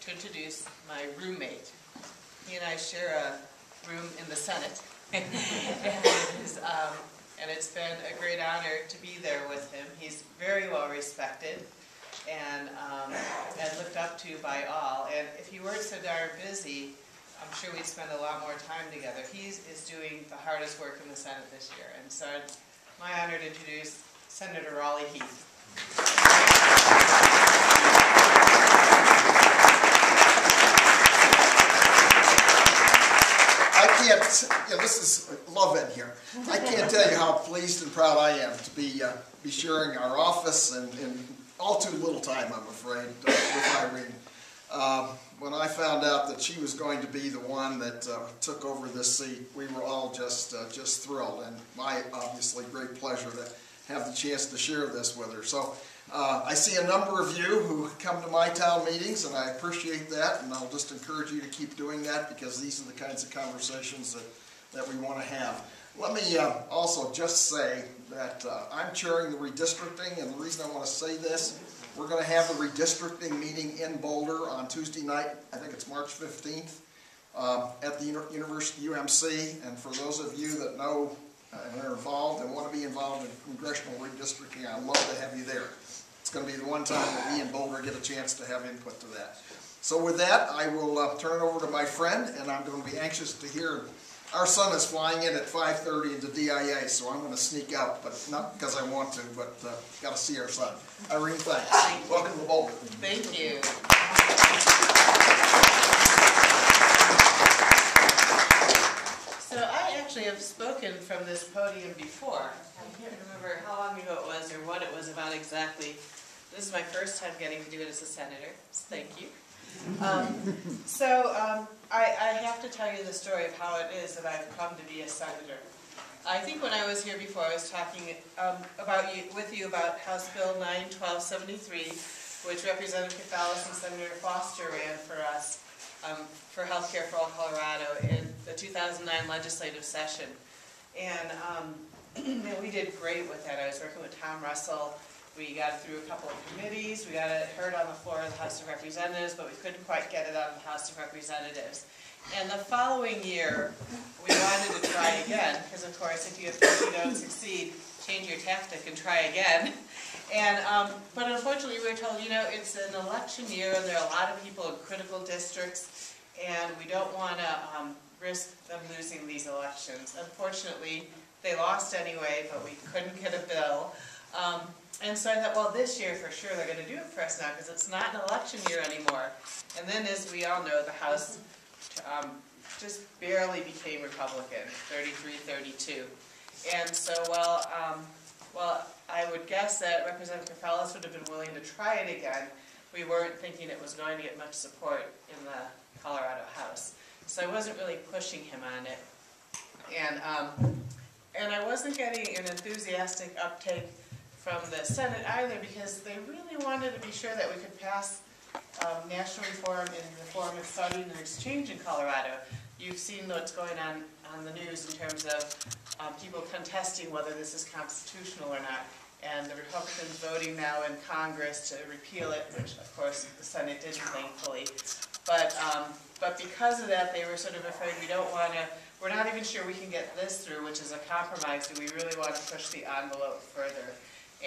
to introduce my roommate. He and I share a room in the Senate, and it's been a great honor to be there with him. He's very well respected and looked up to by all. And if he weren't so darn busy, I'm sure we'd spend a lot more time together. He is doing the hardest work in the Senate this year, and so it's my honor to introduce Senator Raleigh Heath. This is love in here. I can't tell you how pleased and proud I am to be sharing our office and all too little time, I'm afraid, with Irene. When I found out that she was going to be the one that took over this seat, we were all just thrilled, and my obviously great pleasure to have the chance to share this with her. So I see a number of you who come to my town meetings, and I appreciate that, and I'll just encourage you to keep doing that because these are the kinds of conversations that we want to have. Let me also just say that I'm chairing the redistricting, and the reason I want to say this, we're going to have a redistricting meeting in Boulder on Tuesday night, I think it's March 15th, at the University UMC, and for those of you that know and are involved and want to be involved in congressional redistricting, I'd love to have you there. It's going to be the one time that we in Boulder get a chance to have input to that. So with that, I will turn it over to my friend, and I'm going to be anxious to hear. Our son is flying in at 5:30 into DIA, so I'm going to sneak out, but not because I want to, but got to see our son. Irene, thanks. Welcome to Boulder. Thank you. So I actually have spoken from this podium before. I can't remember how long ago it was or what it was about exactly. This is my first time getting to do it as a senator, so thank you. I have to tell you the story of how it is that I've come to be a senator. I think when I was here before, I was talking with you about House Bill 9-1273, which Representative Cafalis and Senator Foster ran for us for Health Care for All Colorado in the 2009 legislative session. And we did great with that. I was working with Tom Russell. We got it through a couple of committees. We got it heard on the floor of the House of Representatives, but we couldn't quite get it out of the House of Representatives. And the following year, we wanted to try again, because of course, if you don't succeed, change your tactic and try again. And but unfortunately, we were told, you know, it's an election year, and there are a lot of people in critical districts, and we don't want to risk them losing these elections. Unfortunately, they lost anyway, but we couldn't get a bill. And so I thought, well, this year for sure they're going to do it for us now because it's not an election year anymore. And then, as we all know, the House just barely became Republican, 33-32. And so, well, I would guess that Representative Cafalis would have been willing to try it again. We weren't thinking it was going to get much support in the Colorado House. So I wasn't really pushing him on it. And I wasn't getting an enthusiastic uptake from the Senate either, because they really wanted to be sure that we could pass national reform in the form of study and exchange in Colorado. You've seen what's going on the news in terms of people contesting whether this is constitutional or not, and the Republicans voting now in Congress to repeal it, which of course the Senate didn't, thankfully. But because of that, they were sort of afraid we're not even sure we can get this through, which is a compromise. Do we really want to push the envelope further?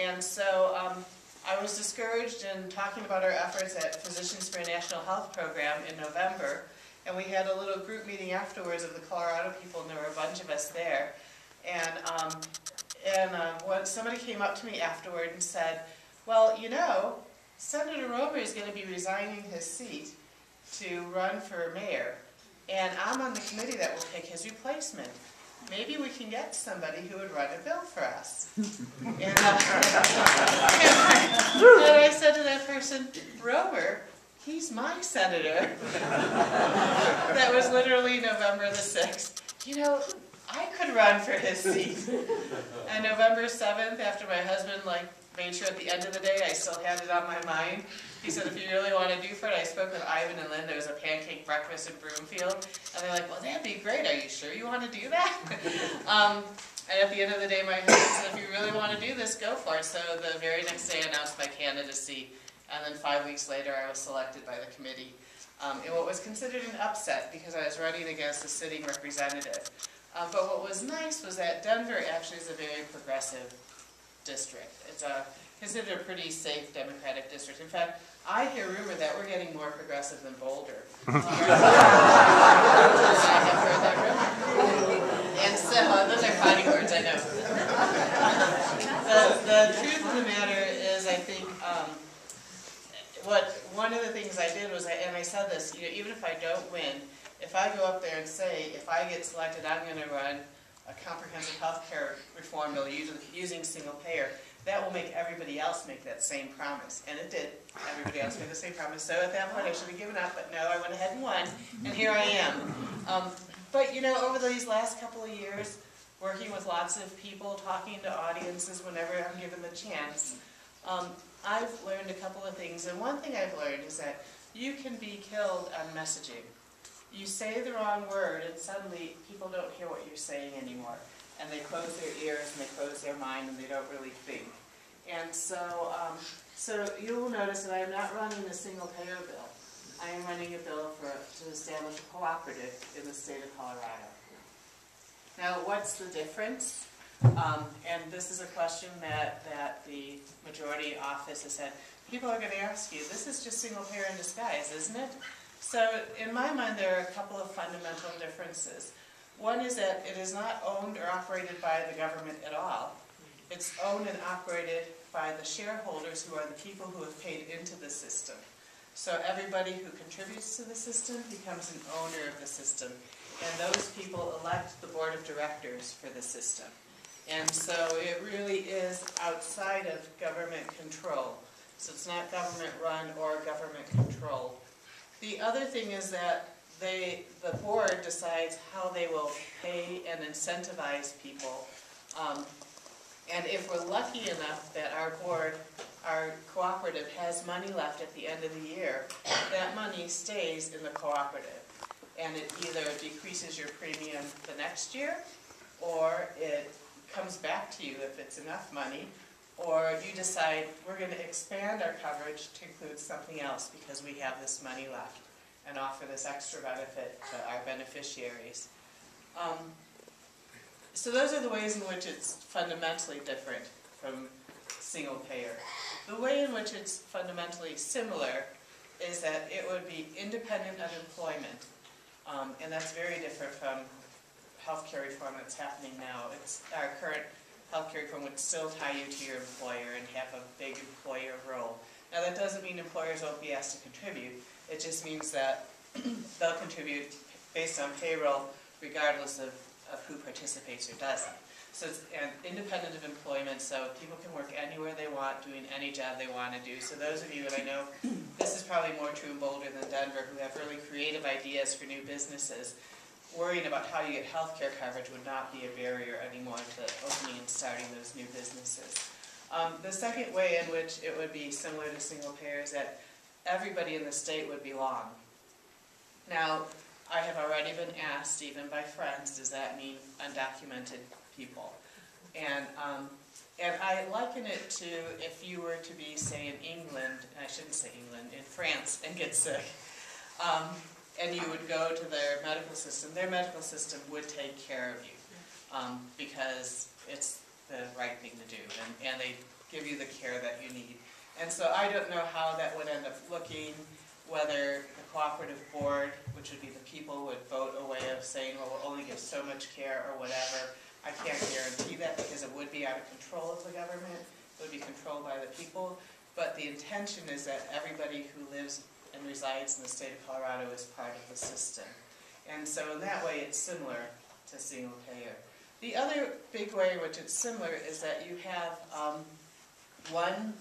And so I was discouraged in talking about our efforts at Physicians for a National Health Program in November, and we had a little group meeting afterwards of the Colorado people, and there were a bunch of us there. And when somebody came up to me afterward and said, well, you know, Senator Romer is going to be resigning his seat to run for mayor, and I'm on the committee that will pick his replacement. Maybe we can get somebody who would run a bill for us. And I said to that person, Romer, he's my senator. That was literally November the 6th. You know, I could run for his seat. And November 7th, after my husband made sure at the end of the day I still had it on my mind, he said, if you really want to do for it, I spoke with Ivan and Lynn. There was a pancake breakfast in Broomfield. And they're like, well, that'd be great. Are you sure you want to do that? And at the end of the day, my husband said, if you really want to do this, go for it. So the very next day, I announced my candidacy And then 5 weeks later, I was selected by the committee in what was considered an upset because I was running against a sitting representative. But what was nice was that Denver actually is a very progressive district. It's considered a pretty safe Democratic district. In fact, I hear rumor that we're getting more progressive than Boulder. I have heard that rumor. And so, those are fighting words, I know. The truth of the matter is, I think, one of the things I did was, and I said this, even if I don't win, if I go up there and say, if I get selected, I'm going to run a comprehensive health care reform bill using single payer, that will make everybody else make that same promise. And it did. Everybody else made the same promise. So at that point, I should have given up, but no, I went ahead and won, and here I am. But over these last couple of years, working with lots of people, talking to audiences whenever I'm given the chance, I've learned a couple of things. And one thing I've learned is that you can be killed on messaging. You say the wrong word, and suddenly people don't hear what you're saying anymore. And they close their ears, and they close their mind, and they don't really think. And so, you will notice that I am not running a single-payer bill. I am running a bill to establish a cooperative in the state of Colorado. Now, what's the difference? And this is a question that the majority office has said. People are going to ask you, this is just single-payer in disguise, isn't it? So, in my mind, there are a couple of fundamental differences. One is that it is not owned or operated by the government at all. It's owned and operated by the shareholders, who are the people who have paid into the system. So everybody who contributes to the system becomes an owner of the system. And those people elect the board of directors for the system. And so it really is outside of government control. So it's not government run or government controlled. The other thing is that the board decides how they will pay and incentivize people. And if we're lucky enough that our board, our cooperative, has money left at the end of the year, that money stays in the cooperative. And it either decreases your premium the next year, or it comes back to you if it's enough money, or you decide we're going to expand our coverage to include something else because we have this money left, and offer this extra benefit to our beneficiaries. So those are the ways in which it's fundamentally different from single payer. The way in which it's fundamentally similar is that it would be independent unemployment, and that's very different from healthcare reform that's happening now. Our current healthcare reform would still tie you to your employer and have a big employer role. Now that doesn't mean employers won't be asked to contribute. It just means that they'll contribute based on payroll regardless of who participates or doesn't. So it's independent of employment, so people can work anywhere they want, doing any job they want to do. So those of you, and I know this is probably more true in Boulder than Denver, who have really creative ideas for new businesses, worrying about how you get health care coverage would not be a barrier anymore to opening and starting those new businesses. The second way in which it would be similar to single payer is that everybody in the state would belong. Now, I have already been asked, even by friends, does that mean undocumented people? And I liken it to if you were to be, say, in England, I shouldn't say England, in France, and get sick, and you would go to their medical system would take care of you because it's the right thing to do, and they give you the care that you need. And so I don't know how that would end up looking, whether the cooperative board, which would be the people, would vote a way of saying, well, we'll only give so much care or whatever. I can't guarantee that because it would be out of control of the government. It would be controlled by the people. But the intention is that everybody who lives and resides in the state of Colorado is part of the system. And so in that way, it's similar to single payer. The other big way in which it's similar is that you have one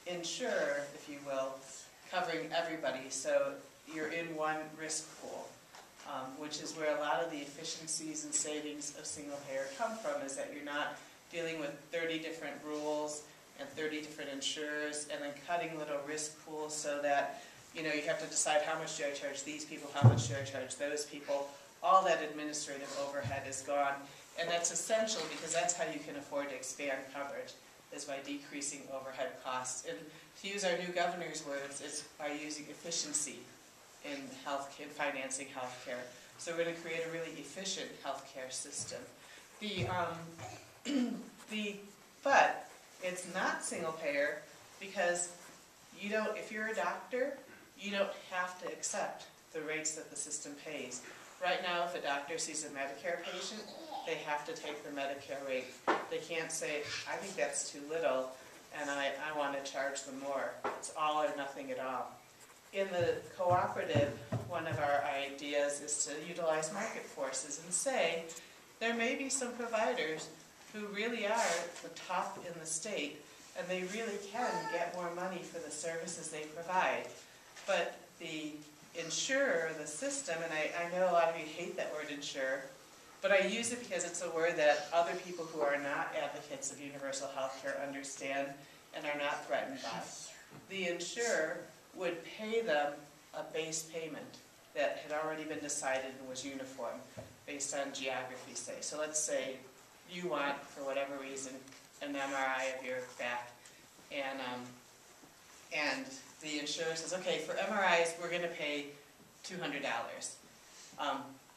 insurer, if you will, covering everybody. So you're in one risk pool, which is where a lot of the efficiencies and savings of single payer come from, is that you're not dealing with 30 different rules and 30 different insurers and then cutting little risk pools so that you have to decide how much do I charge these people, how much do I charge those people. All that administrative overhead is gone, and that's essential because that's how you can afford to expand coverage. is by decreasing overhead costs. And to use our new governor's words, it's by using efficiency in healthcare, financing healthcare. So we're going to create a really efficient healthcare system. But it's not single payer because you don't, if you're a doctor, you don't have to accept the rates that the system pays. Right now, if a doctor sees a Medicare patient, they have to take the Medicare rate. They can't say, I think that's too little, and I want to charge them more. It's all or nothing at all. In the cooperative, one of our ideas is to utilize market forces and say, there may be some providers who really are the top in the state, and they really can get more money for the services they provide. But the insurer, the system, and I know a lot of you hate that word insurer, but I use it because it's a word that other people who are not advocates of universal health care understand and are not threatened by. The insurer would pay them a base payment that had already been decided and was uniform based on geography, say. So let's say you want, for whatever reason, an MRI of your back, and the insurer says, okay, for MRIs, we're going to pay $200.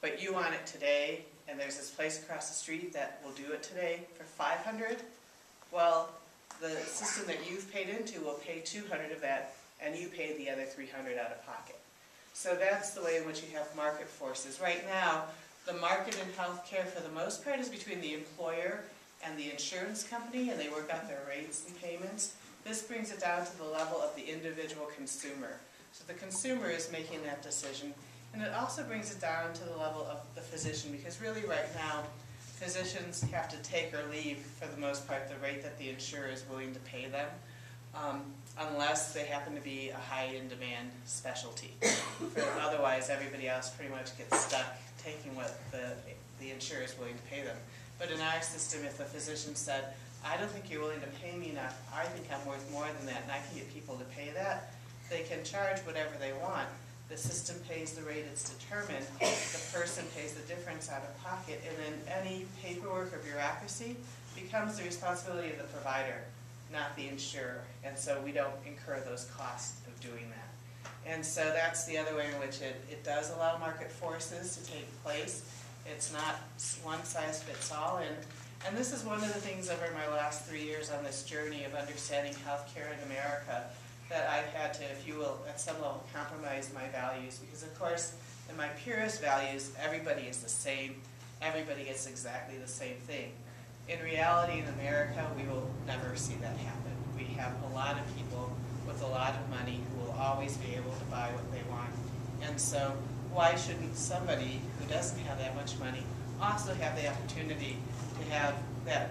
But you want it today, and there's this place across the street that will do it today for $500. Well, the system that you've paid into will pay $200 of that, and you pay the other $300 out of pocket. So that's the way in which you have market forces. Right now, the market in healthcare, for the most part, is between the employer and the insurance company, and they work out their rates and payments. This brings it down to the level of the individual consumer. So the consumer is making that decision. And it also brings it down to the level of the physician, because really right now, physicians have to take or leave, for the most part, the rate that the insurer is willing to pay them, unless they happen to be a high-in-demand specialty. Otherwise, everybody else pretty much gets stuck taking what the insurer is willing to pay them. But in our system, if a physician said, I don't think you're willing to pay me enough, I think I'm worth more than that, and I can get people to pay that, they can charge whatever they want. The system pays the rate it's determined, the person pays the difference out of pocket, and then any paperwork or bureaucracy becomes the responsibility of the provider, not the insurer. And so we don't incur those costs of doing that. And so that's the other way in which it does allow market forces to take place. It's not one size fits all. And this is one of the things over my last 3 years on this journey of understanding healthcare in America, that I've had to, if you will, at some level compromise my values. Because of course, in my purest values, everybody is the same. Everybody gets exactly the same thing. In reality, in America, we will never see that happen. We have a lot of people with a lot of money who will always be able to buy what they want. And so why shouldn't somebody who doesn't have that much money also have the opportunity to have that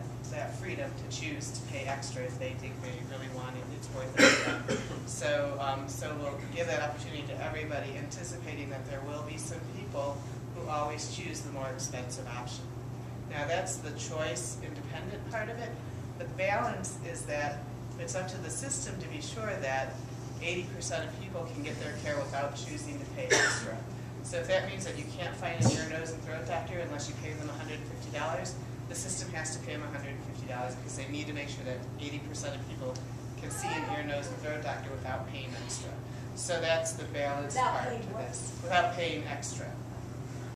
freedom to choose to pay extra if they think they really want it, it's worth it for them. So we'll give that opportunity to everybody, anticipating that there will be some people who always choose the more expensive option. Now that's the choice independent part of it. The balance is that it's up to the system to be sure that 80% of people can get their care without choosing to pay extra. So if that means that you can't find an ear, nose, and throat doctor unless you pay them $150, the system has to pay them $150 because they need to make sure that 80% of people can see an ear, nose, and throat doctor without paying extra. So that's the balance part to this, without paying extra.